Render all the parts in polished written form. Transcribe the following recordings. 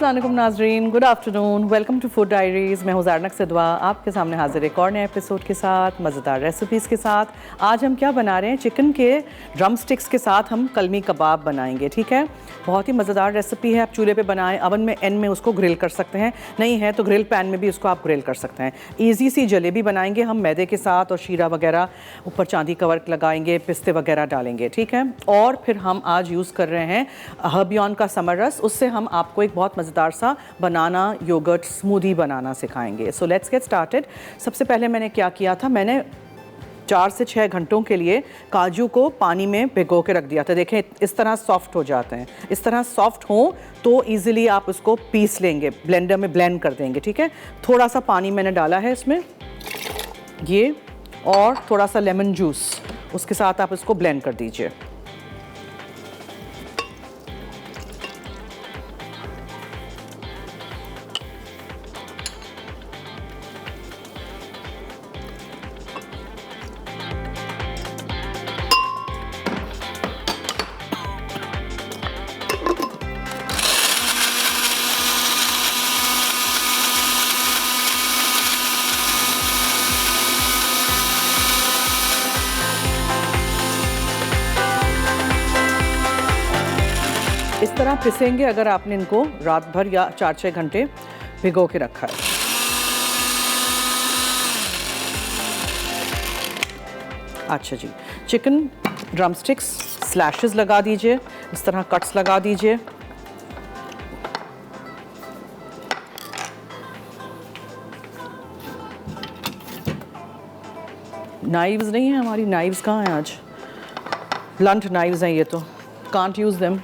अस्सलाम वालेकुम नाजरीन, good afternoon, welcome to food diaries. मैं हूँ ज़ारनक सिद्वा, आपके सामने हाजिर एक और नए एपिसोड के साथ, मज़ेदार रेसिपीज़ के साथ। आज हम क्या बना रहे हैं? चिकन के ड्रम स्टिक्स के साथ हम कलमी कबाब बनाएंगे, ठीक है। बहुत ही मज़ेदार रेसिपी है। आप चूल्हे पे बनाएं, अवन में एंड में उसको ग्रिल कर सकते हैं, नहीं है तो ग्रिल पैन में भी उसको आप ग्रिल कर सकते हैं। ईजी सी जलेबी बनाएंगे हम मैदे के साथ, और शीरा वगैरह ऊपर चांदी का वर्क लगाएंगे, पिस्ते वगैरह डालेंगे, ठीक है। और फिर हम आज यूज़ कर रहे हैं हर्बियन का समर रस, उससे हम आपको एक बहुत मज़ेदार सा बनाना योगर्ट स्मूदी बनाना सिखाएंगे। So let's get started. सबसे पहले मैंने क्या किया था, मैंने 4 से 6 घंटों के लिए काजू को पानी में भिगो के रख दिया था। देखें इस तरह सॉफ्ट हो जाते हैं। इस तरह सॉफ्ट हो तो इजीली आप उसको पीस लेंगे, ब्लेंडर में ब्लेंड कर देंगे, ठीक है। थोड़ा सा पानी मैंने डाला है इसमें, ये, और थोड़ा सा लेमन जूस, उसके साथ आप इसको ब्लेंड कर दीजिए। इस तरह पिसेंगे अगर आपने इनको रात भर या 4-6 घंटे भिगो के रखा है। अच्छा जी, चिकन ड्रम स्टिक्स स्लैशेस लगा दीजिए, इस तरह कट्स लगा दीजिए। नाइव्स नहीं है हमारी, नाइव्स कहाँ हैं आज? ब्लंट नाइव्स हैं ये तो, कांट यूज़ देम।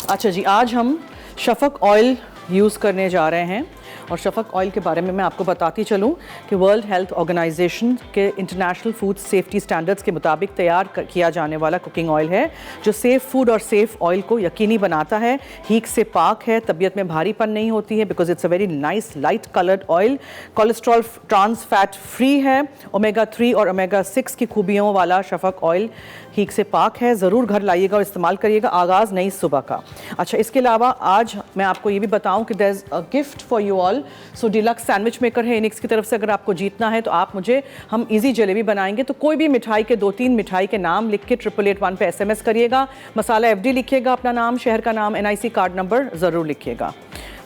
अच्छा जी, आज हम शफक ऑयल यूज़ करने जा रहे हैं, और शफक ऑयल के बारे में मैं आपको बताती चलूँ कि वर्ल्ड हेल्थ ऑर्गेनाइजेशन के इंटरनेशनल फूड सेफ्टी स्टैंडर्ड्स के मुताबिक तैयार किया जाने वाला कुकिंग ऑयल है, जो सेफ़ फूड और सेफ़ ऑयल को यकीनी बनाता है। हीक से पाक है, तबीयत में भारीपन नहीं होती है, because it's a very nice light coloured oil. Cholesterol trans fat free है, ओमेगा 3 और ओमेगा 6 की खूबियों वाला शफक ऑयल हीक से पाक है। ज़रूर घर लाइएगा और इस्तेमाल करिएगा, आगाज़ नई सुबह का। अच्छा, इसके अलावा आज मैं आपको ये भी बताऊं कि there is a gift for you all. So deluxe sandwich maker है इनिक्स की तरफ से, अगर आपको जीतना है तो आप मुझे, हम इजी जलेबी बनाएंगे, तो कोई भी मिठाई के 2-3 मिठाई के नाम लिख के 8881 पे SMS करिएगा। मसाला FD लिखिएगा, अपना नाम, शहर का नाम, NIC कार्ड नंबर ज़रूर लिखिएगा।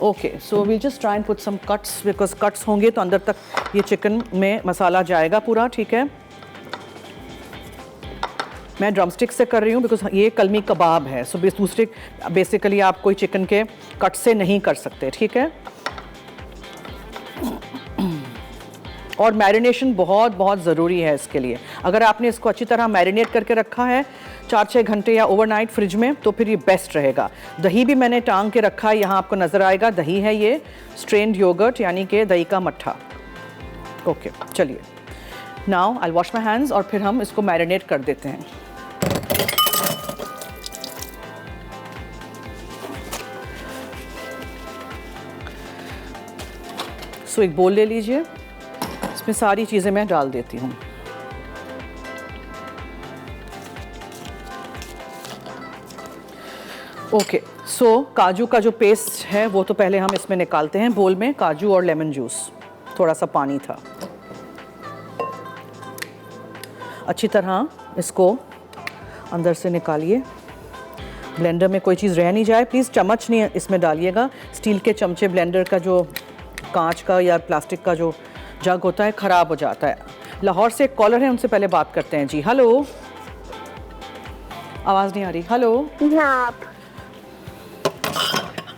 Okay, so we'll just try and put some cuts, because cuts होंगे तो अंदर तक ये चिकन में मसाला जाएगा पूरा, ठीक है। मैं ड्रमस्टिक से कर रही हूँ बिकॉज ये कलमी कबाब है, सो दूसरे बेसिकली आप कोई चिकन के कट से नहीं कर सकते, ठीक है। और मैरिनेशन बहुत बहुत ज़रूरी है इसके लिए। अगर आपने इसको अच्छी तरह मैरिनेट करके रखा है 4-6 घंटे या ओवरनाइट फ्रिज में, तो फिर ये बेस्ट रहेगा। दही भी मैंने टांग के रखा है, यहाँ आपको नज़र आएगा दही है, ये स्ट्रेन्ड योगर्ट यानी कि दही का मट्ठा। ओके, चलिए, now I wash my hands और फिर हम इसको मैरिनेट कर देते हैं। सो एक बोल ले लीजिए, इसमें सारी चीज़ें मैं डाल देती हूँ। ओके, सो काजू का जो पेस्ट है वो तो पहले हम इसमें निकालते हैं बोल में। काजू और लेमन जूस, थोड़ा सा पानी था। अच्छी तरह इसको अंदर से निकालिए, ब्लेंडर में कोई चीज़ रह नहीं जाए। प्लीज़ चम्मच नहीं इसमें डालिएगा, स्टील के चमचे, ब्लेंडर का जो कांच का या प्लास्टिक का जो जग होता है ख़राब हो जाता है। लाहौर से एक कॉलर है, उनसे पहले बात करते हैं जी। हेलो, आवाज़ नहीं आ रही। हेलो,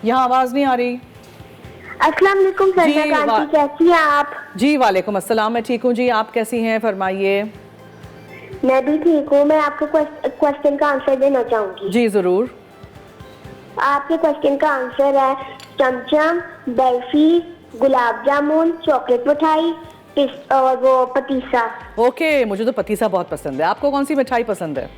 यहाँ आवाज़ नहीं आ रही। अस्सलाम वालेकुम सजना आंटी, कैसी हैं आप? जी वालेकुम अस्सलाम, मैं ठीक हूँ जी, आप कैसी हैं? फरमाइए। मैं भी ठीक हूँ। मैं आपके क्वेश्चन का आंसर देना चाहूँगी। जी ज़रूर। आपके क्वेश्चन का आंसर है चमचम, बर्फी, गुलाब जामुन, चॉकलेट मिठाई और वो पतीसा। ओके, मुझे तो पतीसा बहुत पसंद है। आपको कौन सी मिठाई पसंद है?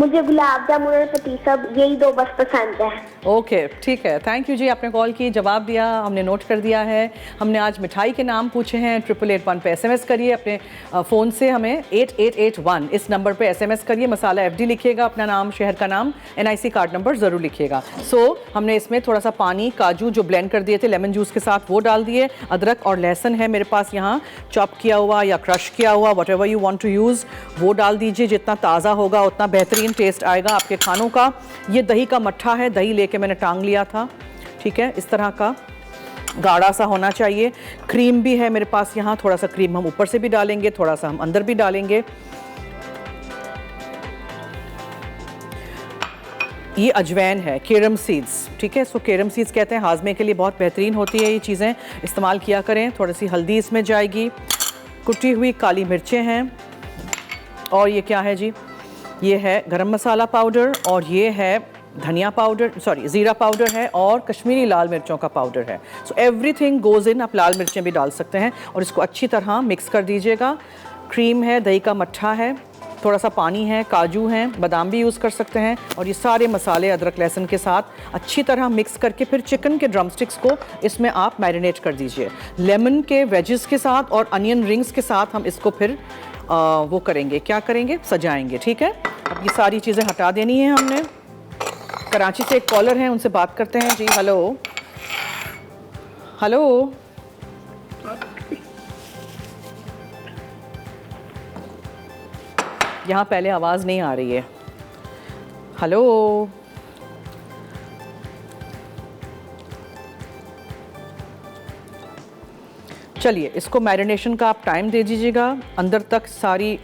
मुझे गुलाब जामुन और पतीसा यही दो बस पसंद है। ओके ठीक है, थैंक यू जी, आपने कॉल की, जवाब दिया, हमने नोट कर दिया है। हमने आज मिठाई के नाम पूछे हैं। 8881 पे SMS करिए अपने फ़ोन से, हमें 8881 इस नंबर पे SMS करिए, मसाला FD लिखिएगा, अपना नाम, शहर का नाम, NIC कार्ड नंबर ज़रूर लिखिएगा। हमने इसमें थोड़ा सा पानी, काजू जो ब्लेंड कर दिए थे लेमन जूस के साथ वो डाल दिए, अदरक और लहसुन है मेरे पास यहाँ चॉप किया हुआ या क्रश किया हुआ, whatever you want to use वो डाल दीजिए। जितना ताज़ा होगा उतना बेहतरीन टेस्ट आएगा आपके खानों का। ये दही का मट्ठा है, दही लेके मैंने टांग लिया था, ठीक है, इस तरह का गाढ़ा सा होना चाहिए। क्रीम भी है मेरे पास यहाँ, थोड़ा सा क्रीम हम ऊपर से भी डालेंगे, थोड़ा सा हम अंदर भी डालेंगे। ये अजवैन है, केरम सीड्स, ठीक है, केरम सीड्स कहते हैं, हाजमे के लिए बहुत बेहतरीन होती है, ये चीज़ें इस्तेमाल किया करें। थोड़ी सी हल्दी इसमें जाएगी, कुटी हुई काली मिर्चें हैं, और ये क्या है जी, ये है गरम मसाला पाउडर, और ये है धनिया पाउडर, सॉरी ज़ीरा पाउडर है, और कश्मीरी लाल मिर्चों का पाउडर है। So everything goes in. आप लाल मिर्चें भी डाल सकते हैं, और इसको अच्छी तरह मिक्स कर दीजिएगा। क्रीम है, दही का मट्ठा है, थोड़ा सा पानी है, काजू हैं, बादाम भी यूज़ कर सकते हैं, और ये सारे मसाले अदरक लहसुन के साथ अच्छी तरह मिक्स करके फिर चिकन के ड्रम स्टिक्स को इसमें आप मैरिनेट कर दीजिए। लेमन के वेजेस के साथ और अनियन रिंग्स के साथ हम इसको फिर वो करेंगे, क्या करेंगे, सजाएंगे, ठीक है। अब ये सारी चीज़ें हटा देनी है हमने। कराची से एक कॉलर हैं, उनसे बात करते हैं जी। हेलो हेलो, यहाँ पहले आवाज़ नहीं आ रही है। हेलो, चलिए इसको मैरिनेशन का आप टाइम दे दीजिएगा। अंदर तक सारी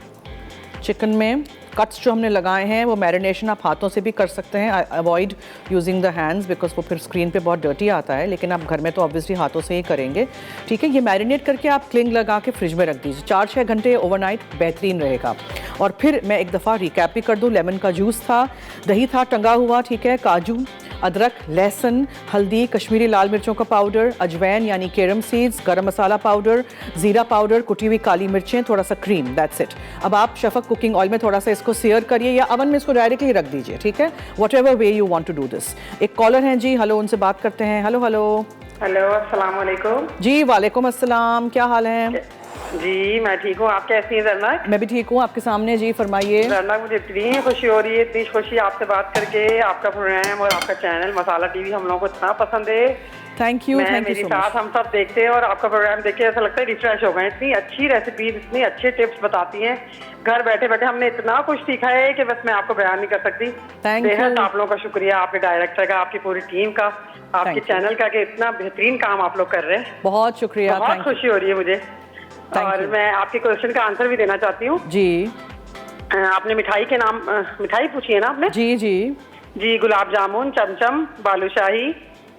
चिकन में कट्स जो हमने लगाए हैं वो मैरिनेशन आप हाथों से भी कर सकते हैं। Avoid using the hands because वो फिर स्क्रीन पे बहुत डर्टी आता है, लेकिन आप घर में तो ऑब्वियसली हाथों से ही करेंगे, ठीक है। ये मैरिनेट करके आप क्लिंग लगा के फ्रिज में रख दीजिए 4-6 घंटे ओवरनाइट, बेहतरीन रहेगा। और फिर मैं एक दफ़ा रिकैप भी कर दूँ, लेमन का जूस था, दही था टंगा हुआ, ठीक है, काजू, अदरक, लहसुन, हल्दी, कश्मीरी लाल मिर्चों का पाउडर, अजवैन यानी केरम सीड्स, गरम मसाला पाउडर, ज़ीरा पाउडर, कुटी हुई काली मिर्चें, थोड़ा सा क्रीम, दैट्स इट। अब आप शफक कुकिंग ऑयल में थोड़ा सा इसको सेयर करिए या अवन में इसको डायरेक्टली रख दीजिए, ठीक है, whatever way you want to do this. एक कॉलर हैं जी, हेलो, उनसे बात करते हैं। हेलो हेलो हेलो, अस्सलाम वालेकुम जी। वालेकुम अस्सलाम, क्या हाल है जी? मैं ठीक हूँ, आप कैसी हैं जरनक? मैं भी ठीक हूँ, आपके सामने जी, फरमाइए। जरनक, मुझे इतनी खुशी हो रही है, इतनी खुशी आपसे बात करके। आपका प्रोग्राम और आपका चैनल मसाला टीवी हम लोगों को इतना पसंद है। थैंक यू, थैंक यू मेरे सो साथ मच। हम सब देखते हैं और आपका प्रोग्राम देख के ऐसा लगता है रिफ्रेश हो गए। इतनी अच्छी रेसिपीज, इतनी अच्छे टिप्स बताती हैं, घर बैठे बैठे हमने इतना कुछ सीखा है कि बस मैं आपको बयान नहीं कर सकती। Thank बेहद you. आप लोगों का शुक्रिया, आपके डायरेक्टर का, आपकी पूरी टीम का, आपके Thank you. चैनल का, कि इतना बेहतरीन काम आप लोग कर रहे हैं। बहुत शुक्रिया, बहुत थैंक यू खुशी हो रही है मुझे। Thank और you. मैं आपके क्वेश्चन का आंसर भी देना चाहती हूँ जी। आपने मिठाई के नाम मिठाई पूछी है ना आपने? जी जी जी, गुलाब जामुन, चमचम, बालूशाही,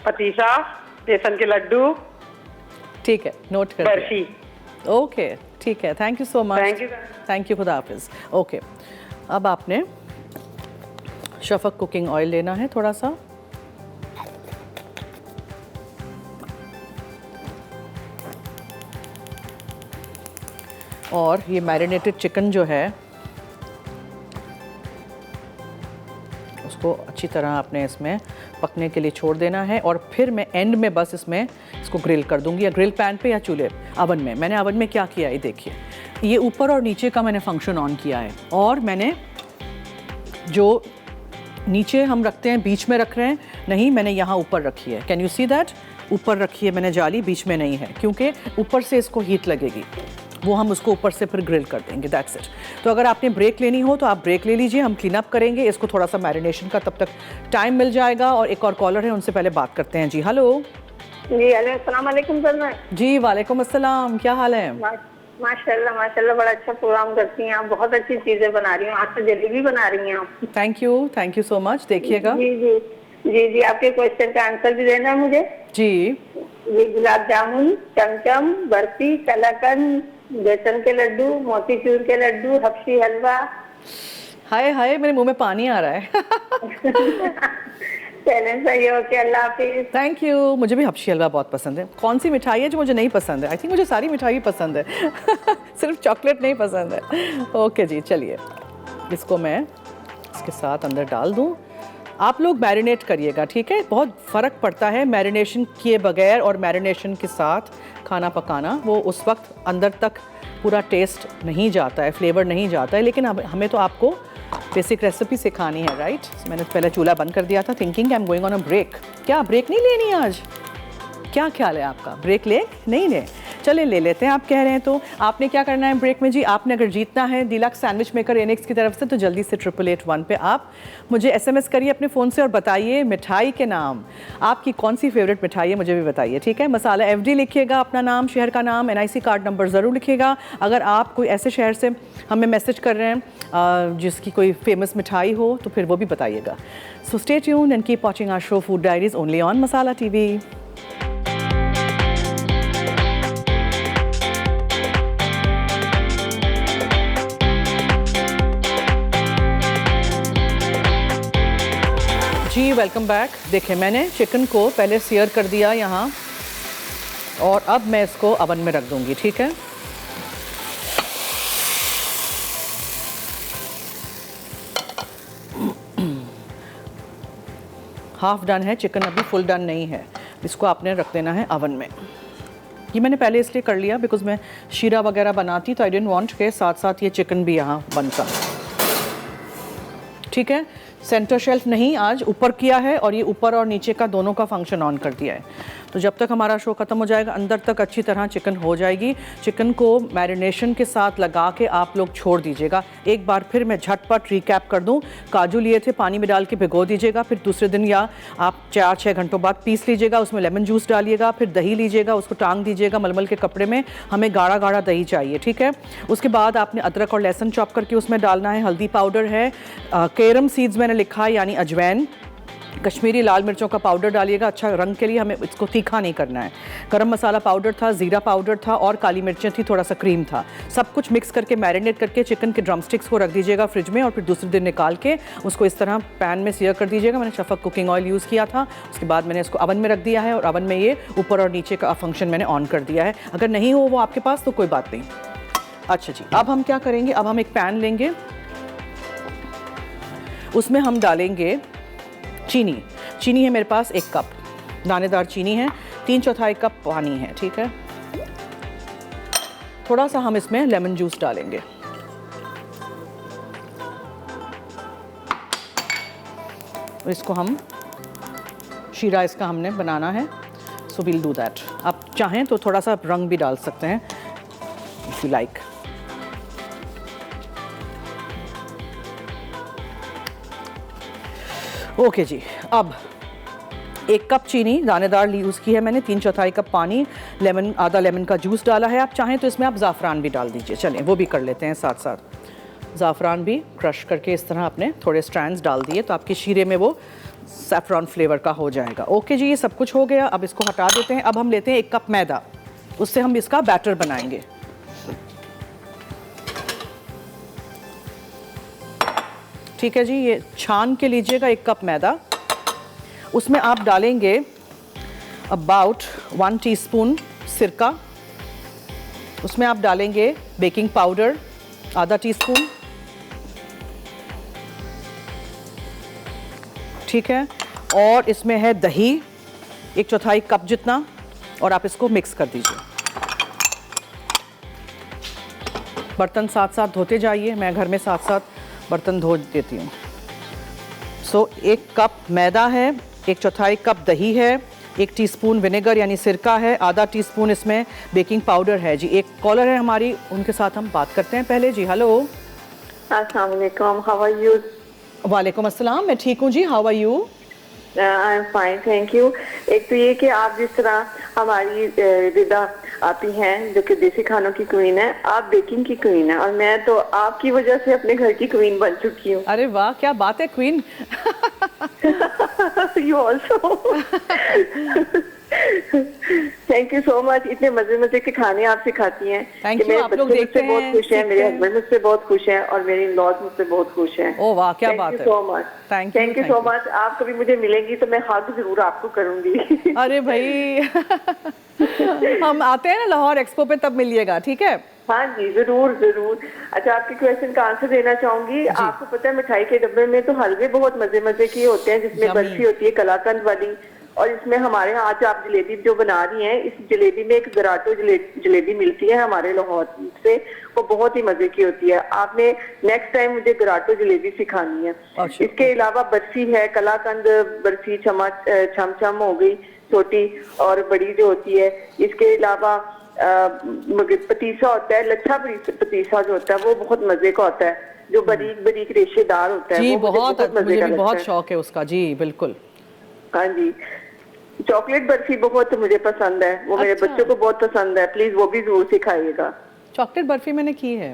पतीसा, बेसन के लड्डू, ठीक है, नोट कर बर्फी। ओके, ठीक है, thank you so much. Thank you. Thank you, खुदा हाफिज़। ओके, अब आपने शफक कुकिंग ऑयल लेना है थोड़ा सा, और ये मैरिनेटेड चिकन जो है उसको अच्छी तरह आपने इसमें पकने के लिए छोड़ देना है, और फिर मैं एंड में बस इसमें इसको ग्रिल कर दूंगी, या ग्रिल पैन पे या चूल्हे अवन में। मैंने अवन में क्या किया है देखिए, ये ऊपर और नीचे का मैंने फंक्शन ऑन किया है, और मैंने जो नीचे हम रखते हैं बीच में रख रहे हैं, नहीं, मैंने यहाँ ऊपर रखी है। Can you see that? ऊपर रखी है मैंने जाली, बीच में नहीं है, क्योंकि ऊपर से इसको हीट लगेगी, वो हम उसको ऊपर से फिर ग्रिल कर देंगे, दैट्स इट। तो अगर आपने ब्रेक लेनी हो तो आप ब्रेक ले लीजिए, हम क्लीन अप करेंगे इसको, थोड़ा सा मैरिनेशन का तब तक टाइम मिल जाएगा। और एक और कॉलर है, उनसे पहले बात करते हैं जी। हेलो जी, हेलो, अस्सलाम वालेकुम सर। जी, वालेकुम अस्सलाम, क्या हाल है? माशाल्लाह माशाल्लाह, बड़ा अच्छा प्रोग्राम करती हैं आप, बहुत अच्छी चीजें बना रही हैं। आज तो जलेबी बना रही हैं आप। Thank you so much. देखिएगा जी जी जी जी, आपके क्वेश्चन का आंसर भी देना मुझे जी। ये गुलाब जामुन, चमचम, बर्फी, कलाकंद, बेसन के लड्डू, मोतीचूर के लड्डू, हबशी हलवा। हाय हाय, मेरे मुंह में पानी आ रहा है। चैलेंज सही हो के, अल्लाह हाफिज। Thank you. मुझे भी हबशी हलवा बहुत पसंद है। कौन सी मिठाई है जो मुझे नहीं पसंद है? आई थिंक मुझे सारी मिठाई पसंद है। सिर्फ चॉकलेट नहीं पसंद है। ओके जी, चलिए इसको मैं के साथ अंदर डाल दूँ। आप लोग मैरिनेट करिएगा, ठीक है? बहुत फ़र्क पड़ता है मैरिनेशन किए बगैर और मैरिनेशन के साथ खाना पकाना। वो उस वक्त अंदर तक पूरा टेस्ट नहीं जाता है, फ्लेवर नहीं जाता है। लेकिन अब हमें तो आपको बेसिक रेसिपी सिखानी है, राइट? मैंने पहले चूल्हा बंद कर दिया था thinking I am going on a break. क्या ब्रेक नहीं लेनी आज? क्या ख्याल है आपका? ब्रेक ले नहीं ले? चले ले लेते हैं, आप कह रहे हैं तो। आपने क्या करना है ब्रेक में जी? आपने अगर जीतना है डिलक्स सैंडविच मेकर एनेक्स की तरफ से तो जल्दी से 8881 पे आप मुझे SMS करिए अपने फ़ोन से और बताइए मिठाई के नाम। आपकी कौन सी फेवरेट मिठाई है मुझे भी बताइए, ठीक है? मसाला FD लिखिएगा, अपना नाम, शहर का नाम, NIC कार्ड नंबर ज़रूर लिखिएगा। अगर आप कोई ऐसे शहर से हमें मैसेज कर रहे हैं जिसकी कोई फेमस मिठाई हो तो फिर वो भी बताइएगा। So stay tuned and keep watching our show food diaries only on Masala TV। जी वेलकम बैक। देखें मैंने चिकन को पहले सीयर कर दिया यहाँ और अब मैं इसको अवन में रख दूँगी, ठीक है? हाफ डन है चिकन, अभी फुल डन नहीं है। इसको आपने रख देना है अवन में। ये मैंने पहले इसलिए कर लिया बिकॉज मैं शीरा वगैरह बनाती तो आई डिडंट वांट के साथ साथ ये चिकन भी यहाँ बनता, ठीक है? सेंटर शेल्फ नहीं आज ऊपर किया है और ये ऊपर और नीचे का दोनों का फंक्शन ऑन कर दिया है। तो जब तक हमारा शो ख़त्म हो जाएगा अंदर तक अच्छी तरह चिकन हो जाएगी। चिकन को मैरिनेशन के साथ लगा के आप लोग छोड़ दीजिएगा। एक बार फिर मैं झटपट रिकैप कर दूं। काजू लिए थे, पानी में डाल के भिगो दीजिएगा, फिर दूसरे दिन या आप 4-6 घंटों बाद पीस लीजिएगा, उसमें लेमन जूस डालिएगा, फिर दही लीजिएगा, उसको टांग दीजिएगा मलमल के कपड़े में। हमें गाढ़ा गाढ़ा दही चाहिए, ठीक है? उसके बाद आपने अदरक और लहसुन चॉप करके उसमें डालना है। हल्दी पाउडर है, केरम सीड्स मैंने लिखा है यानी अजवैन, कश्मीरी लाल मिर्चों का पाउडर डालिएगा अच्छा रंग के लिए, हमें इसको तीखा नहीं करना है। गरम मसाला पाउडर था, ज़ीरा पाउडर था और काली मिर्चें थी, थोड़ा सा क्रीम था। सब कुछ मिक्स करके मैरिनेट करके चिकन के ड्रम स्टिक्स को रख दीजिएगा फ्रिज में और फिर दूसरे दिन निकाल के उसको इस तरह पैन में सीयर कर दीजिएगा। मैंने शफक कुकिंग ऑयल यूज़ किया था। उसके बाद मैंने इसको अवन में रख दिया है और अवन में ये ऊपर और नीचे का फंक्शन मैंने ऑन कर दिया है। अगर नहीं हो वो आपके पास तो कोई बात नहीं। अच्छा जी, अब हम क्या करेंगे? अब हम एक पैन लेंगे, उसमें हम डालेंगे चीनी। चीनी है मेरे पास 1 कप, दानेदार चीनी है। 3/4 कप पानी है, ठीक है? थोड़ा सा हम इसमें लेमन जूस डालेंगे। इसको हम शीरा इसका हमने बनाना है, सो विल डू दैट। आप चाहें तो थोड़ा सा रंग भी डाल सकते हैं इफ यू लाइक। ओके जी, अब 1 कप चीनी दानेदार यूज़ की है मैंने, 3/4 कप पानी, लेमन, आधा लेमन का जूस डाला है। आप चाहें तो इसमें आप ज़ाफ़रान भी डाल दीजिए। चलें वो भी कर लेते हैं साथ साथ। ज़ाफ़रान भी क्रश करके इस तरह आपने थोड़े स्ट्रैंड्स डाल दिए तो आपके शीरे में वो सैफ़रॉन फ्लेवर का हो जाएगा। ओके जी, ये सब कुछ हो गया। अब इसको हटा देते हैं। अब हम लेते हैं 1 कप मैदा, उससे हम इसका बैटर बनाएंगे। ठीक है जी, ये छान के लीजिएगा 1 कप मैदा। उसमें आप डालेंगे अबाउट 1 टीस्पून सिरका। उसमें आप डालेंगे बेकिंग पाउडर आधा टीस्पून, ठीक है? और इसमें है दही 1/4 कप जितना और आप इसको मिक्स कर दीजिए। बर्तन साथ साथ धोते जाइए, मैं घर में साथ साथ बर्तन धो देती हूँ। सो 1 कप मैदा है, 1/4 कप दही है, 1 टीस्पून विनेगर यानी सिरका है, आधा टीस्पून इसमें बेकिंग पाउडर है जी। एक कॉलर है हमारी, उनके साथ हम बात करते हैं पहले जी। हेलो, अस्सलाम वालेकुम, हाउ आर यू? वालेकुम अस्सलाम, मैं ठीक हूँ जी, how are you? I am fine, thank you. एक तो ये कि आप जिस तरह हमारी रिदा आती हैं जो कि देसी खानों की क्वीन है, आप बेकिंग की क्वीन है और मैं तो आपकी वजह से अपने घर की क्वीन बन चुकी हूँ। अरे वाह, क्या बात है queen. You also. Thank you so much. इतने मजे मजे के खाने आप सिखाती हैं Thank कि you, मेरे आप लोग बच्चे देखते मुझसे बहुत हैं, खुश हैं, मेरे सीखते हैं। हस्बैंड मुझसे बहुत खुश हैं और मेरे इन-लॉज मुझसे बहुत खुश हैं। ओह वाह, क्या बात थैंक है। You so much. Thank you, thank you thank so you. Much. आप कभी मुझे मिलेंगी तो मैं हग जरूर आपको करूंगी। अरे भाई हम आते हैं ना लाहौर एक्सपो पे, तब मिलिएगा, ठीक है? हाँ जी, जरूर जरूर। अच्छा, आपके क्वेश्चन का आंसर देना चाहूंगी। आपको पता है मिठाई के डब्बे में तो हलवे बहुत मजे मजे के होते हैं, जिसमें Yummy. बर्फी होती है कलाकंद वाली, और इसमें हमारे यहाँ आज आप जलेबी जो बना रही हैं, इस जलेबी में एक गराटो जलेबी मिलती है हमारे लाहौर से, वो बहुत ही मजे की होती है। आपने नेक्स्ट टाइम मुझे गराटो जलेबी सिखानी है। अच्छा। इसके अलावा बर्फी है, कलाकंद बर्फी, छम हो गई छोटी और बड़ी जो होती है। इसके अलावा पतीसा होता है, लच्छा पतीसा जो होता है वो बहुत मजे का होता है, जो बारीक बारीक रेशेदार होता है। जी वो मुझे बहुत, मजे मुझे का भी लगता बहुत है। शौक है उसका। जी बिल्कुल। हाँ जी, चॉकलेट बर्फी बहुत मुझे पसंद है, वो मेरे अच्छा। बच्चों को बहुत पसंद है, प्लीज वो भी जरूर सिखाइएगा। चॉकलेट बर्फी मैंने की है।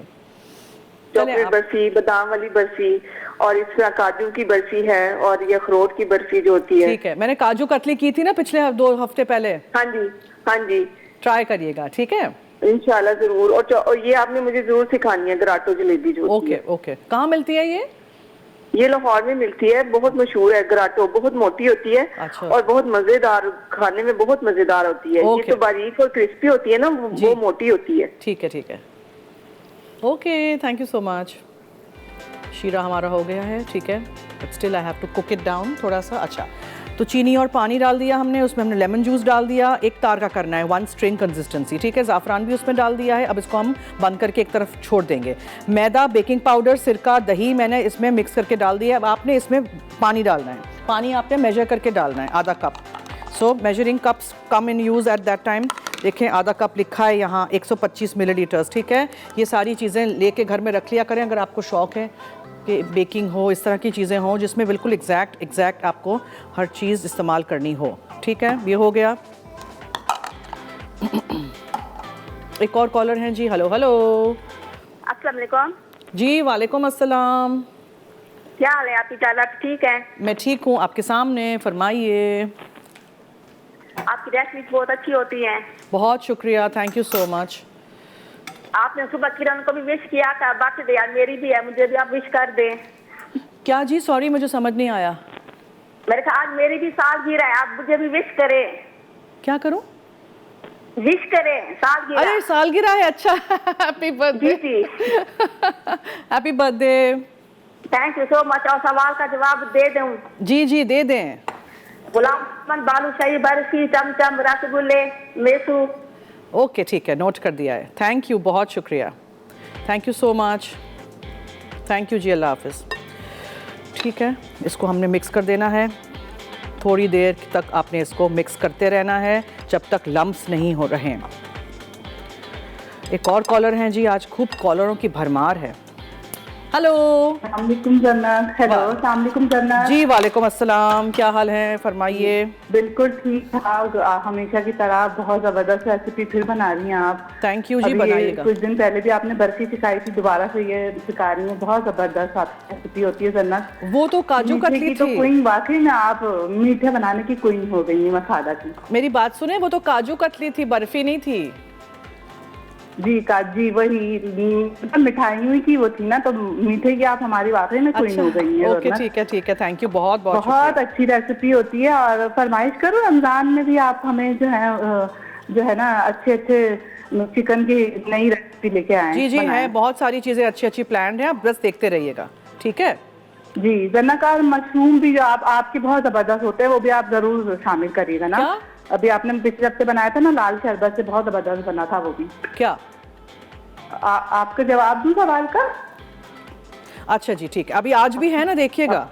चॉकलेट बर्फी, बादाम वाली बर्फी, और इस तरह काजू की बर्फी है, और ये अखरोट की बर्फी जो होती है। ठीक है, मैंने काजू कतली की थी ना पिछले 2 हफ्ते पहले, हाँ जी, हाँ जी, ट्राई करिएगा, ठीक है? इंशाल्लाह जरूर। और ये आपने मुझे जरूर सिखानी है गराटो जलेबी जो होती ओके है। ओके। कहाँ मिलती है ये लाहौर में मिलती है, बहुत मशहूर है गराटो, बहुत मोटी होती है। अच्छा। और बहुत मजेदार, खाने में बहुत मजेदार होती है। ये ओके। तो बारीक और क्रिस्पी होती है ना, वो मोटी होती है। ठीक है ठीक है। Okay, thank you so much. शीरा हमारा हो गया है, ठीक है, but still I have to cook it down थोड़ा सा। अच्छा, तो चीनी और पानी डाल दिया हमने, उसमें हमने लेमन जूस डाल दिया, एक तार का करना है, 1 स्ट्रिंग कंसिस्टेंसी, ठीक है। ज़ाफ़रान भी उसमें डाल दिया है। अब इसको हम बंद करके एक तरफ छोड़ देंगे। मैदा, बेकिंग पाउडर, सिरका, दही मैंने इसमें मिक्स करके डाल दिया है। अब आपने इसमें पानी डालना है, पानी आपने मेजर करके डालना है, आधा cup. So measuring cups come in use at that time. देखें आधा कप लिखा है यहाँ, 125 मिलीलीटर्स, ठीक है। ये सारी चीज़ें लेके घर में रख लिया करें अगर आपको शौक़ है कि बेकिंग हो, इस तरह की चीज़ें हों जिसमें बिल्कुल एग्जैक्ट आपको हर चीज़ इस्तेमाल करनी हो, ठीक है। ये हो गया। एक और कॉलर हैं जी। Hello hello. अस्सलाम वालेकुम। जी वालेकुम अस्सलाम। क्या हाल है आपकी? चाल आप ठीक है? मैं ठीक हूँ, आपके सामने, फरमाइए। आपकी रेसिपी बहुत अच्छी होती है। बहुत शुक्रिया, थैंक यू सो मच। आपने सुबह किरण को भी विश किया था, बर्थडे यार मेरी भी है, मुझे भी आप विश कर दें। क्या जी? सॉरी मुझे समझ नहीं आया। मेरे ख्याल आज मेरी भी सालगिरह है, आप मुझे भी विश करें। क्या करूं? विश करें, सालगिरह। अरे सालगिरह है, अच्छा हैप्पी बर्थडे। जी जी। Happy birthday. Thank you so much. और सवाल का जवाब दे दूं? जी जी दे दें। गुलाब जामुन, बालूशाही, बर्फी, चमचम, रसगुल्ले, मेसू। ओके ठीक है, नोट कर दिया है। थैंक यू, बहुत शुक्रिया, thank you so much. Thank you जी, अल्लाह हाफिज़। ठीक है, इसको हमने मिक्स कर देना है। थोड़ी देर तक आपने इसको मिक्स करते रहना है जब तक लम्प्स नहीं हो रहे। एक और कॉलर हैं जी, आज खूब कॉलरों की भरमार है। हेलो। अस्सलामुअलैकुम जन्नत। हेलो, अस्सलामुअलैकुम जन्नत। जी वालेकुम अस्सलाम, क्या हाल है? फरमाइए। बिल्कुल ठीक ठाक, हमेशा की तरह बहुत ज़बरदस्त रेसिपी फिर बना रही हैं आप। थैंक यू जी, अभी बनाइएगा। कुछ दिन पहले भी आपने बर्फी सिखाई थी, दोबारा से ये सिखा रही हैं। बहुत ज़बरदस्त आपकी रेसिपी होती है जन्नत। वो तो काजू मीठे कतली की तो थी। क्वीन, वाकई में आप मीठे बनाने की क्वीन हो गई हैं मसाला की। मेरी बात सुने, वो तो काजू कतली थी, बर्फी नहीं थी। जी काजी, वही मिठाइयों की वो थी ना, तो मीठे की आप हमारी वाकई में क्वीन हो गई हैं। ओके ठीक है, थैंक यू, बहुत बहुत बहुत अच्छी रेसिपी होती है। और फरमाइश करो, रमजान में भी आप हमें जो है ना अच्छे चिकन की नई रेसिपी लेके आए। जी जी है, बहुत सारी चीजें अच्छी प्लान है, आप बस देखते रहिएगा, ठीक है। जी जन्नकार, मशरूम भी जो आपके बहुत जबरदस्त होते हैं, वो भी आप जरूर शामिल करिएगा ना। क्या? अभी आपने पिछले हफ्ते बनाया था ना लाल शरबत से, बहुत जबरदस्त बना था वो भी। क्या? आपका जवाब दूं सवाल का? अच्छा जी ठीक है, अभी आज भी है ना, देखिएगा।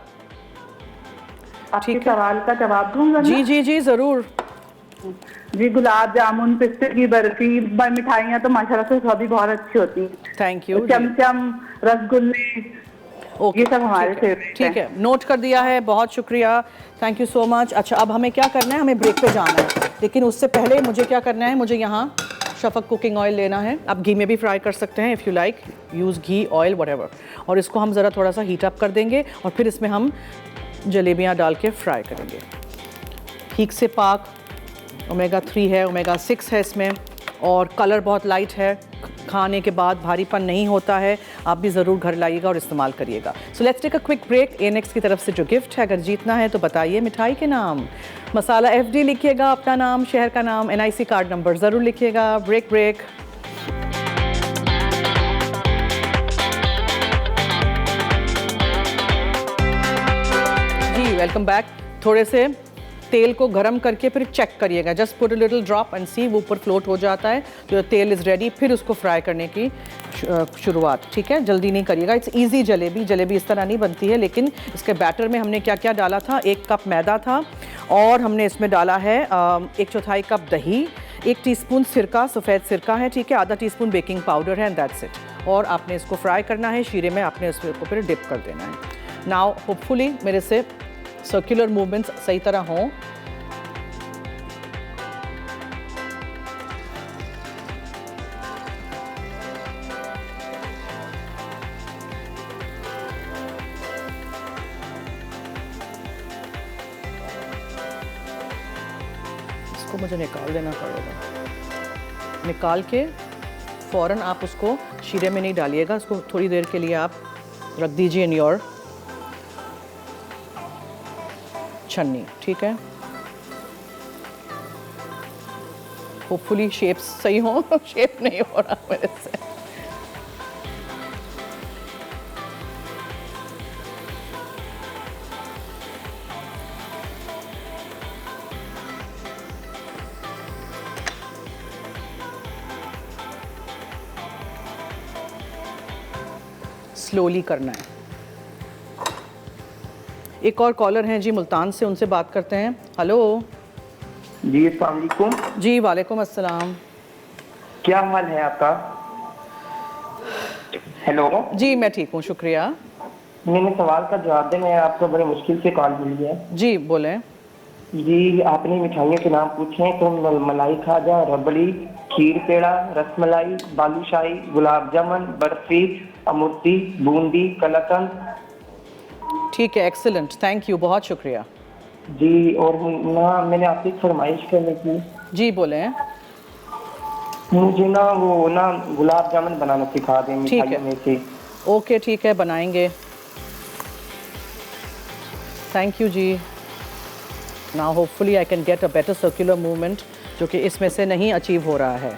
आपके सवाल का जवाब दूंगा? जी जी जी जरूर। जी, गुलाब जामुन, पिस्ते की बर्फी, मिठाइयाँ तो माशाल्लाह से सभी बहुत अच्छी होती हैं। Thank you. चमचम, रसगुल्ले, ओके, ये सब हमारे फेवरेट ठीक है, नोट कर दिया है, बहुत शुक्रिया, थैंक यू सो मच। अच्छा, अब हमें क्या करना है, हमें ब्रेक पे जाना है, लेकिन उससे पहले मुझे क्या करना है, मुझे यहाँ शफक कुकिंग ऑयल लेना है। आप घी में भी फ्राई कर सकते हैं, if you like, use ghee, oil, whatever. और इसको हम ज़रा थोड़ा सा हीट अप कर देंगे और फिर इसमें हम जलेबियाँ डाल के फ्राई करेंगे। ठीक से पाक, ओमेगा 3 है, ओमेगा 6 है इसमें, और कलर बहुत लाइट है, खाने के बाद भारीपन नहीं होता है। आप भी ज़रूर घर लाइएगा और इस्तेमाल करिएगा। So let's take a quick break. Anex की तरफ से जो गिफ्ट है, अगर जीतना है तो बताइए मिठाई के नाम। मसाला FD लिखिएगा, अपना नाम, शहर का नाम, NIC कार्ड नंबर ज़रूर लिखिएगा। ब्रेक। जी वेलकम बैक। थोड़े से तेल को गरम करके फिर चेक करिएगा, just put a little drop and see, वो ऊपर फ्लोट हो जाता है तो तेल इज़ रेडी। फिर उसको फ्राई करने की शुरुआत, ठीक है, जल्दी नहीं करिएगा। इट्स इजी जलेबी इस तरह नहीं बनती है, लेकिन इसके बैटर में हमने क्या क्या डाला था, 1 कप मैदा था, और हमने इसमें डाला है 1/4 कप दही, 1 टीस्पून सिरका, सफ़ेद सिरका है, ठीक है, आधा टीस्पून बेकिंग पाउडर है, एंड दैट्स इट। और आपने इसको फ्राई करना है शीरे में, आपने इसको फिर डिप कर देना है। नाउ होपफुली मेरे से सर्कुलर मूवमेंट्स सही तरह हों। इसको मुझे निकाल देना पड़ेगा। निकाल के फ़ौरन आप उसको शीरे में नहीं डालिएगा, उसको थोड़ी देर के लिए आप रख दीजिए इन योर छन्नी, ठीक है। होपफुली शेप्स सही हो। शेप नहीं हो रहा मेरे से। स्लोली करना है। एक और कॉलर हैं जी मुल्तान से, उनसे बात करते हैं। हेलो जी, अस्सलाम वालेकुम। जी वालेकुम अस्सलाम। क्या हाल है आपका? हेलो जी मैं ठीक हूँ, शुक्रिया। मैंने सवाल का जवाब देना है, आपको बड़े मुश्किल से कॉल मिली है। जी बोलें। जी, आपने मिठाइयों के नाम पूछे हैं तो मलाई खाजा, रबड़ी, खीर पेड़ा, रसमलाई, बालूशाही, गुलाब जामुन, बर्फी, अमूर्ती, बूंदी, कलाकंद। ठीक है, एक्सीलेंट, थैंक यू, बहुत शुक्रिया। जी, और ना मैंने आपसे एक फरमाइश करनी थी। जी बोलें। मुझे ना वो ना गुलाब जामुन बनाना सिखा दें ठीक है। मिठाइयों में से। ओके ठीक है, बनाएंगे। थैंक यू जी। Now hopefully I can get a better circular movement, जो कि इसमें से नहीं अचीव हो रहा है।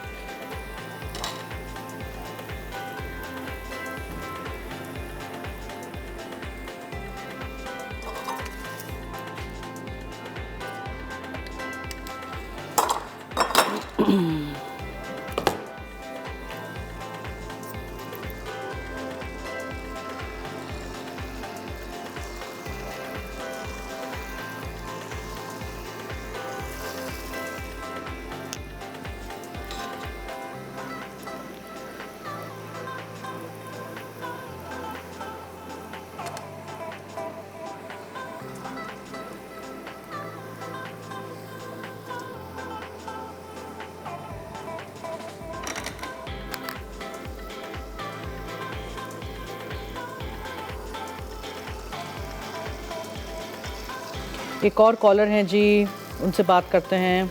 एक और कॉलर हैं जी, उनसे बात करते हैं।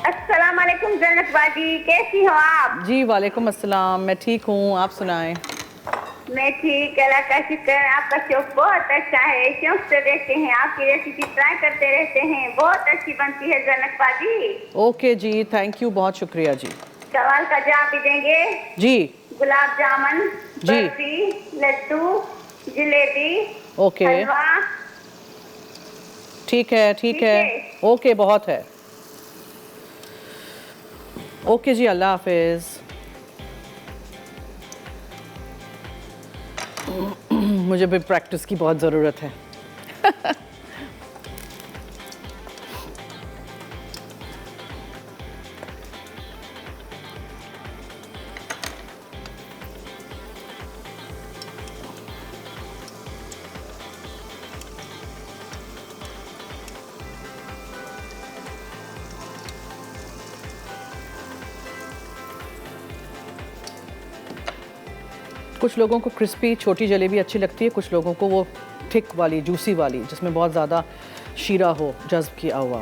अस्सलाम वालेकुम जन्नत बाजी, कैसी हो आप? जी वालेकुम अस्सलाम, मैं ठीक हूँ, आप सुनाएं। मैं ठीक, अल्लाह का शुक्र। आपका शौक बहुत अच्छा है, शौक से देखते हैं, आपकी रेसिपी ट्राई करते रहते हैं, बहुत अच्छी बनती है जन्नत बाजी। ओके जी, थैंक यू, बहुत शुक्रिया जी। सवाल का जवाब भी देंगे जी। गुलाब जामुन, जी। बर्फी, लड्डू, जलेबी, ओके हलवा। ठीक है, ठीक ठीक है, है। ओके, बहुत है। ओके जी, अल्लाह हाफिज़। मुझे भी प्रैक्टिस की बहुत ज़रूरत है। कुछ लोगों को क्रिस्पी छोटी जलेबी अच्छी लगती है, कुछ लोगों को वो थिक वाली, जूसी वाली, जिसमें बहुत ज़्यादा शीरा हो जज्ब किया हुआ,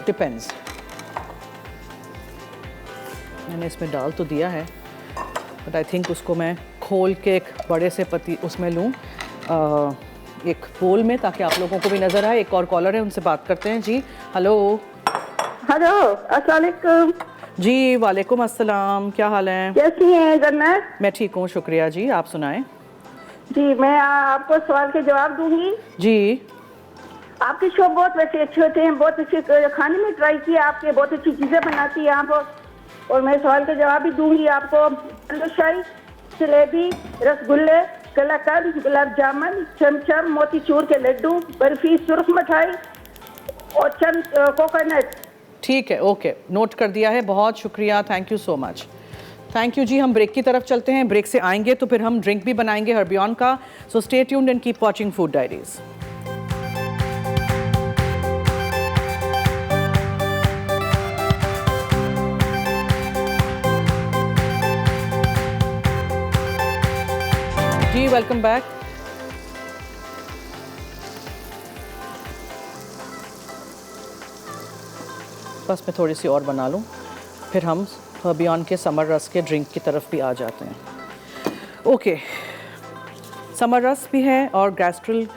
डिपेंड्स। मैंने इसमें डाल तो दिया है, बट आई थिंक उसको मैं खोल के एक बड़े से पती उसमें लूँ, एक बोल में, ताकि आप लोगों को भी नज़र आए। एक और कॉलर है, उनसे बात करते हैं। जी हेलो। हेलो, अस्सलाम वालेकुम। जी वालेकुम अस्सलाम, क्या हाल है? कैसी हैं जन्नत? मैं ठीक हूँ, शुक्रिया जी, आप सुनाएं। जी, मैं आपको सवाल के जवाब दूंगी। जी आपके शो बहुत वैसे अच्छे होते हैं, बहुत अच्छे खाने में ट्राई किया, आपके बहुत अच्छी चीजें बनाती हैं आप, और मैं सवाल का जवाब भी दूंगी आपको। बालूशाही, जलेबी, रसगुल्ले, कलाकंद, गुलाब जामुन, चमचम, मोतीचूर के लड्डू, बर्फी, सुर्ख मिठाई और कोकोनट। ठीक है, ओके, नोट कर दिया है, बहुत शुक्रिया, thank you so much. Thank you जी। हम ब्रेक की तरफ चलते हैं, ब्रेक से आएंगे तो फिर हम ड्रिंक भी बनाएंगे हर्बियन का। So stay tuned and keep watching food diaries. जी वेलकम बैक। बस मैं थोड़ी सी और बना लूँ, फिर हम हर्बियन के समर रस के ड्रिंक की तरफ भी आ जाते हैं। ओके, समर रस भी है और गैस्ट्रल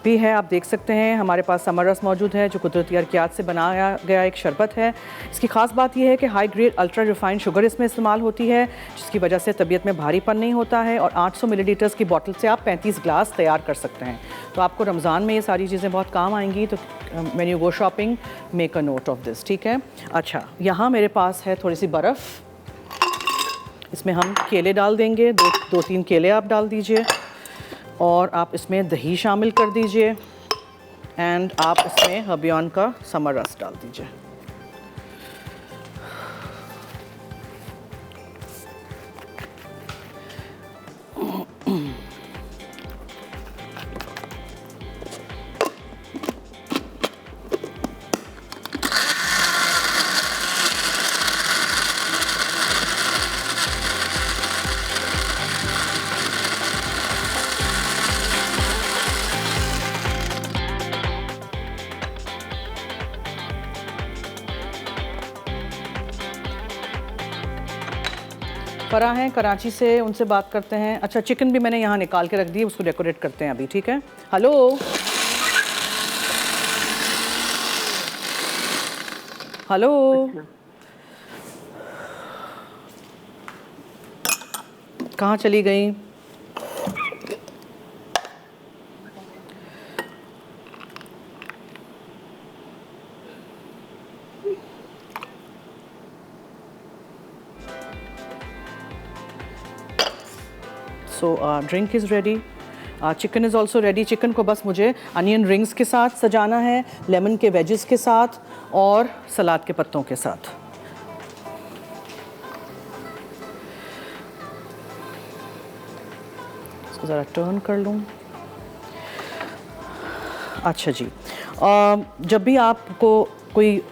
भी है। आप देख सकते हैं हमारे पास समर रस मौजूद है, जो कुदरती अरकियात से बनाया गया एक शरबत है। इसकी खास बात यह है कि high grade ultra refined sugar इसमें इस्तेमाल होती है, जिसकी वजह से तबीयत में भारीपन नहीं होता है। और 800 मिलीलीटर्स की बोतल से आप 35 ग्लास तैयार कर सकते हैं। तो आपको रमज़ान में ये सारी चीज़ें बहुत काम आएंगी। तो when you go shopping, make a note of this, ठीक है। अच्छा, यहाँ मेरे पास है थोड़ी सी बर्फ़, इसमें हम केले डाल देंगे, दो तीन केले आप डाल दीजिए, और आप इसमें दही शामिल कर दीजिए, एंड आप इसमें हर्बियन का समर रस डाल दीजिए। फरा हैं कराची से, उनसे बात करते हैं। अच्छा, चिकन भी मैंने यहाँ निकाल के रख दी, उसको डेकोरेट करते हैं अभी, ठीक है। Hello, hello. कहाँ चली गई? So drink is ready, chicken is also ready. Chicken को बस मुझे अनियन रिंग्स के साथ सजाना है, लेमन के वेजेस के साथ और सलाद के पत्तों के साथ। इसको ज़रा टर्न कर लूँ। अच्छा जी, जब भी आपको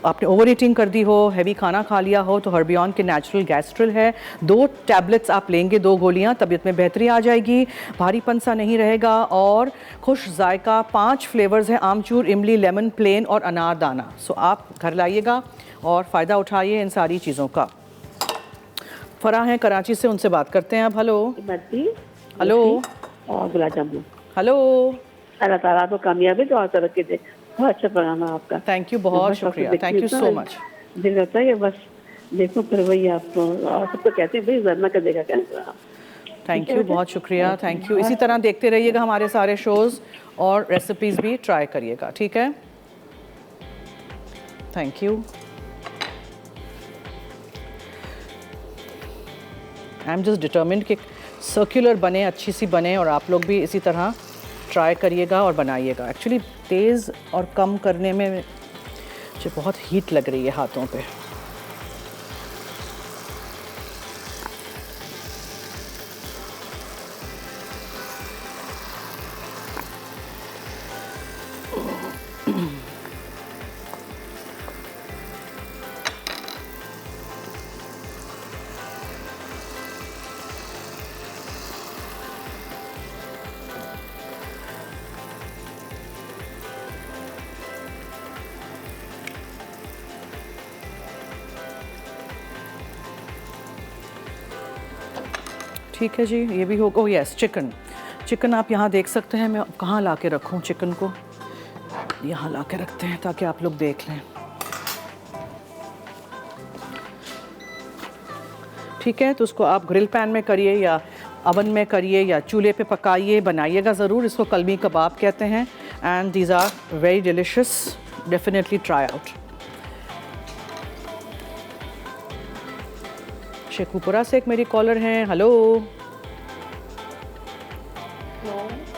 आपने ओवर ईटिंग कर दी हो, हैवी खाना खा लिया हो, तो हर्बियन के नेचुरल गैस्ट्रल है। 2 टैबलेट्स आप लेंगे, 2 गोलियां, तबीयत में बेहतरी आ जाएगी, भारीपन सा नहीं रहेगा और खुश जायका। 5 फ्लेवर्स हैं, आमचूर, इमली, लेमन, प्लेन और अनारदाना। सो आप घर लाइएगा और फ़ायदा उठाइए इन सारी चीज़ों का। फरा हैं कराची से, उनसे बात करते हैं अब। Hello, hello, gulab jamun. Hello. अल्लाह ताला आपको कामयाबी तो तरक्की दे। बहुत अच्छा प्रोग्राम है आपका, थैंक यू, बहुत शुक्रिया, थैंक यू सो मच। दिल करता है कि बस देखो, फिर वही आपको और सबको कहते हैं भाई जरना का देगा क्या। थैंक यू, बहुत शुक्रिया, थैंक यू। इसी तरह देखते रहिएगा हमारे सारे शोज़ और रेसिपीज़ भी ट्राई करिएगा, ठीक है। Thank you. I am just determined कि सर्कुलर बने, अच्छी सी बने, और आप लोग भी इसी तरह ट्राई करिएगा और बनाइएगा। एक्चुअली तेज़ और कम करने में मुझे बहुत हीट लग रही है हाथों पे। ठीक है जी, ये भी होगा। ओह यस, चिकन आप यहाँ देख सकते हैं। मैं कहाँ ला के रखूँ चिकन को? यहाँ ला के रखते हैं ताकि आप लोग देख लें। ठीक है, तो उसको आप ग्रिल पैन में करिए या अवन में करिए या चूल्हे पे पकाइए, बनाइएगा ज़रूर। इसको कलमी कबाब कहते हैं and these are very delicious, definitely try out. Sheikhupura से एक मेरी कॉलर हैं। हेलो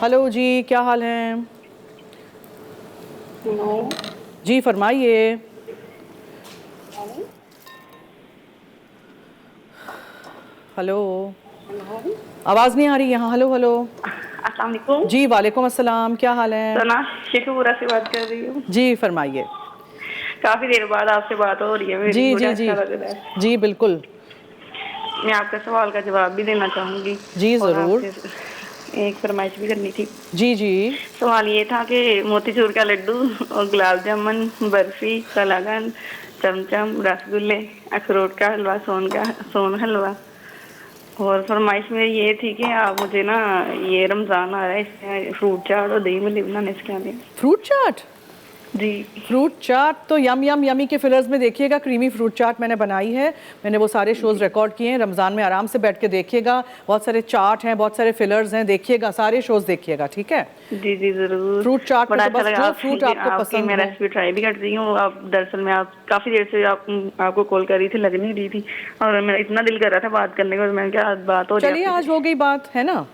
हेलो जी, क्या हाल है? जी फरमाइए। हेलो, आवाज़ नहीं आ रही यहाँ। Hello hello. अस्सलाम वालेकुम। जी वालेकुम अस्सलाम, क्या हाल है? सना शेखुपुरा से बात कर रही हूँ। जी फरमाइए। काफी देर बाद आपसे बात हो रही है मेरी। जी मुझे जी जी अच्छा लग रहा है। जी बिल्कुल। मैं आपके सवाल का जवाब भी देना चाहूँगी। जी और ज़रूर। आपसे एक फरमाइश भी करनी थी। जी जी। सवाल ये था कि मोतीचूर का लड्डू और गुलाब जामुन, बर्फी, कलाकंद, चमचम, रसगुल्ले, अखरोट का हलवा, सोन हलवा। और फरमाइश में ये थी कि आप मुझे ना, ये रमज़ान आ रहा है, इसमें फ्रूट चाट और दही मिली बनाने सिखा दें। फ्रूट चाट? जी। फ्रूट चाट तो यमी के फिलर्स में देखिएगा। क्रीमी फ्रूट चाट मैंने बनाई है, मैंने वो सारे शोज़ रिकॉर्ड किए हैं। रमज़ान में आराम से बैठ के देखिएगा, बहुत सारे चाट हैं, बहुत सारे फिलर्स हैं, देखिएगा सारे शोज़ देखिएगा। ठीक है जी जी ज़रूर। फ्रूट चाट में बड़ा तो बस अच्छा जो लगा फ्रूट आपको पसंद मैं हो। रेसिपी ट्राई भी कर रही हूँ। आप दरअसल में आप काफ़ी देर से आपको कॉल कर रही थी, लग नहीं रही थी, और मेरा इतना दिल कर रहा था बात करने का, मैंने क्या बात हो चलिए आज हो गई बात, है ना?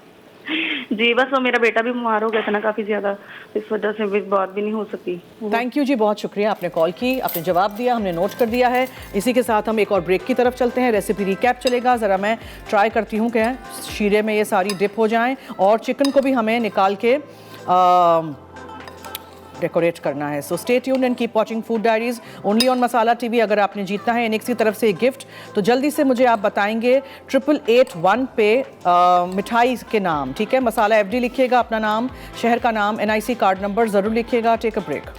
जी बस वो मेरा बेटा भी बीमार हो गया था ना काफ़ी ज़्यादा, इस वजह से भी बात भी नहीं हो सकी। थैंक यू जी, बहुत शुक्रिया, आपने कॉल की, आपने जवाब दिया, हमने नोट कर दिया है। इसी के साथ हम एक और ब्रेक की तरफ चलते हैं। रेसिपी रिकैप चलेगा, ज़रा मैं ट्राई करती हूँ कि शीरे में ये सारी डिप हो जाएं, और चिकन को भी हमें निकाल के डेकोरेट करना है। सो stay tuned and keep watching food diaries only on masala TV. अगर आपने जीतना है एनएक्स की तरफ से एक गिफ्ट, तो जल्दी से मुझे आप बताएंगे 8881 पे मिठाई के नाम। ठीक है, मसाला एफडी लिखिएगा, अपना नाम, शहर का नाम, एनआईसी कार्ड नंबर ज़रूर लिखिएगा। Take a break.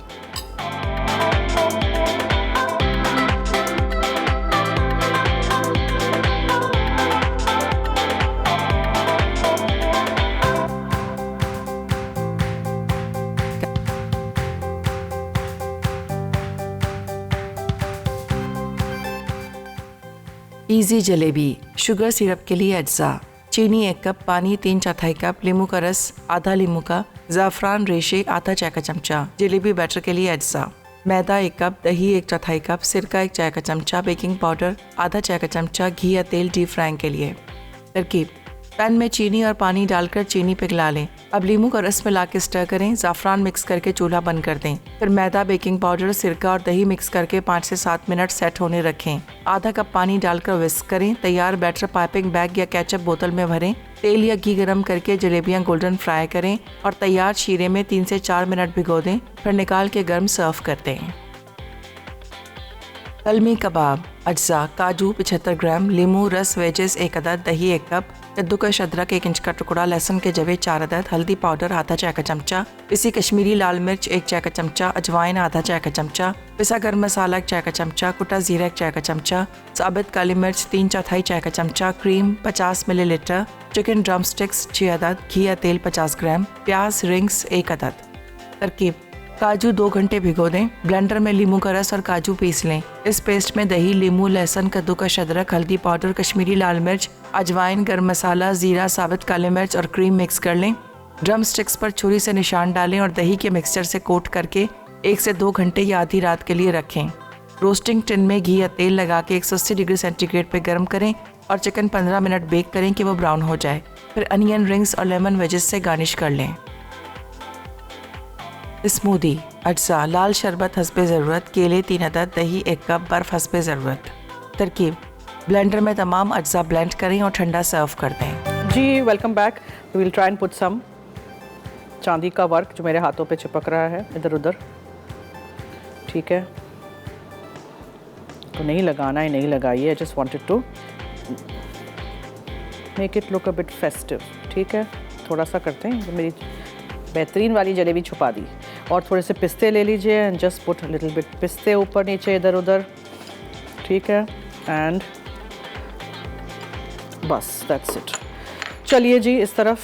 Easy jalebi. Sugar syrup के लिए अज्जा: चीनी 1 कप, पानी 3/4 कप, नींबू का रस आधा नींबू का, ज़ाफ़रान रेशे आधा चाय का चमचा। जलेबी बैटर के लिए अज्जा: मैदा 1 कप, दही 1/4 कप, सिरका 1 चाय का चमचा, बेकिंग पाउडर आधा चाय का चमचा, घी या तेल डीप फ्राइंग के लिए। तरकीब: पैन में चीनी और पानी डालकर चीनी पिघला लें। अब नींबू का रस मिला के स्टर करें। ज़ाफ़रान मिक्स करके चूल्हा बंद कर दें। फिर मैदा, बेकिंग पाउडर, सिरका और दही मिक्स करके 5 से 7 मिनट सेट होने रखें। आधा कप पानी डालकर विस्क करें। तैयार बैटर पाइपिंग बैग या केचप बोतल में भरें। तेल या घी गरम करके जलेबियां गोल्डन फ्राई करें और तैयार शीरे में 3 से 4 मिनट भिगो दें। फिर निकाल के गर्म सर्व कर दें। कलमी कबाब। अज्जा: काजू 75 ग्राम, लीमू रस वेजेस 1 अदद, दही 1 कप, कद्दूकस अदरक 1 इंच का टुकड़ा, लहसुन के जवे 4 अदद, हल्दी पाउडर आधा चाय का चमचा, पिसी कश्मीरी लाल मिर्च 1 चाय का चमचा, अजवाइन आधा चाय का चमचा, पिसा गर्म मसाला 1 चाय का चमचा, कुटा जीरा 1 चाय का चमचा, साबित काली मिर्च 3/4 चाय का चमचा, cream 50 millilitre, chicken drum sticks 6 अदद, घी या तेल 50 ग्राम, प्याज रिंग्स 1 अदद। तरकीब: काजू 2 घंटे भिगो दें। ब्लेंडर में नींबू का रस और काजू पीस लें। इस पेस्ट में दही, नींबू, लहसुन, कद्दूकस अदरक, हल्दी पाउडर, कश्मीरी लाल मिर्च, अजवाइन, गरम मसाला, जीरा, साबित काले मिर्च और क्रीम मिक्स कर लें। ड्रम स्टिक्स पर छुरी से निशान डालें और दही के मिक्सचर से कोट करके 1 से 2 घंटे या आधी रात के लिए रखें। रोस्टिंग टिन में घी या तेल लगा के 180 डिग्री सेंटीग्रेड पर गर्म करें और चिकन 15 मिनट बेक करें कि वो ब्राउन हो जाए। फिर अनियन रिंग्स और लेमन वेजेस से गार्निश कर लें। स्मूदी। अज्जा: लाल शरबत हस्बे ज़रूरत, केले 3 अदद, दही 1 कप, बर्फ़ हस्बे ज़रूरत। तरकीब: ब्लेंडर में तमाम अज्जा ब्लेंड करें और ठंडा सर्व कर दें। जी welcome back. We will try and put some चांदी का वर्क जो मेरे हाथों पे चिपक रहा है इधर उधर। ठीक है, तो नहीं लगाना है, नहीं लगाइए। I just wanted to make it look a bit festive. ठीक है, थोड़ा सा करते हैं। तो मेरी बेहतरीन वाली जलेबी छुपा दी। और थोड़े से पिस्ते ले लीजिए and just put little bit पिस्ते ऊपर नीचे इधर उधर। ठीक है, एंड बस दैट्स इट। चलिए जी इस तरफ।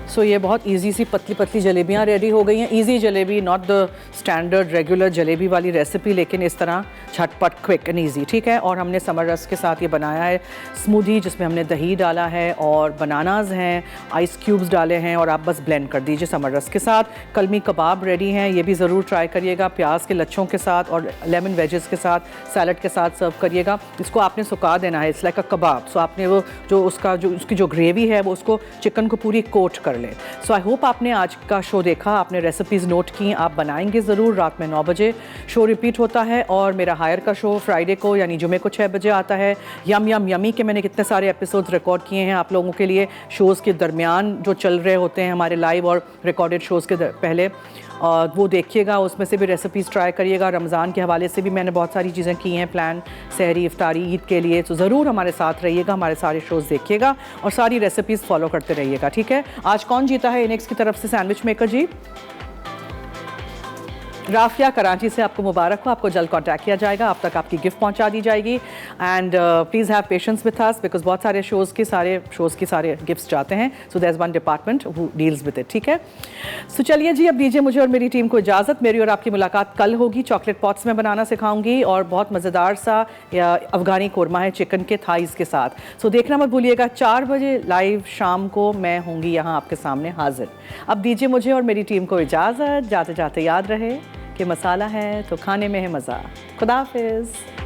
सो ये बहुत इजी सी पतली पतली जलेबियाँ रेडी हो गई हैं। Easy jalebi, not the standard regular jalebi वाली रेसिपी, लेकिन इस तरह झटपट, क्विक एंड ईजी, ठीक है। और हमने समर रस के साथ ये बनाया है स्मूदी, जिसमें हमने दही डाला है और बनानाज हैं, आइस क्यूब्स डाले हैं, और आप बस ब्लेंड कर दीजिए समर रस के साथ। कलमी कबाब रेडी हैं, ये भी ज़रूर ट्राई करिएगा, प्याज के लच्छों के साथ और लेमन वेजेस के साथ, सैलड के साथ सर्व करिएगा। इसको आपने सुखा देना है, इट्स लाइक अ कबाब। सो आपने वो जो उसकी जो ग्रेवी है वो उसको चिकन को पूरी कोट कर ले। सो आई होप आपने आज का शो देखा, आपने रेसिपीज़ नोट की, आप बनाएंगे ज़रूर। रात में 9 बजे शो रिपीट होता है, और मेरा हायर का शो फ्राइडे को यानी जुमे को 6 बजे आता है। यम यम यमी के मैंने कितने सारे एपिसोड्स रिकॉर्ड किए हैं आप लोगों के लिए, शोज़ के दरमियान जो चल रहे होते हैं हमारे लाइव और रिकॉर्डेड शोज़ के पहले, और वो देखिएगा, उसमें से भी रेसिपीज़ ट्राई करिएगा। रमज़ान के हवाले से भी मैंने बहुत सारी चीज़ें की हैं प्लान, सहरी, इफ्तारी, ईद के लिए। तो ज़रूर हमारे साथ रहिएगा, हमारे सारे शोज़ देखिएगा और सारी रेसिपीज़ फॉलो करते रहिएगा, ठीक है। आज कौन जीता है इनेक्स की तरफ से सैंडविच मेकर जी? राफिया कराची से, आपको मुबारक हो, आपको जल्द कांटेक्ट किया जाएगा, आप तक आपकी गिफ्ट पहुंचा दी जाएगी। And please have patience with us, because बहुत सारे शोज़ के सारे गिफ्ट्स जाते हैं। So there is one department who deals with it, ठीक है। सो चलिए जी, अब दीजिए मुझे और मेरी टीम को इजाज़त। मेरी और आपकी मुलाकात कल होगी। चॉकलेट पॉट्स में बनाना सिखाऊंगी, और बहुत मज़ेदार सा अफ़गानी कोरमा है चिकन के थाइज़ के साथ। सो देखना मत भूलिएगा, 4 बजे लाइव शाम को मैं होंगी यहाँ आपके सामने हाजिर। अब दीजिए मुझे और मेरी टीम को इजाज़त। जाते जाते याद रहे कि मसाला है तो खाने में है मज़ा। खुदा हाफ़िज़।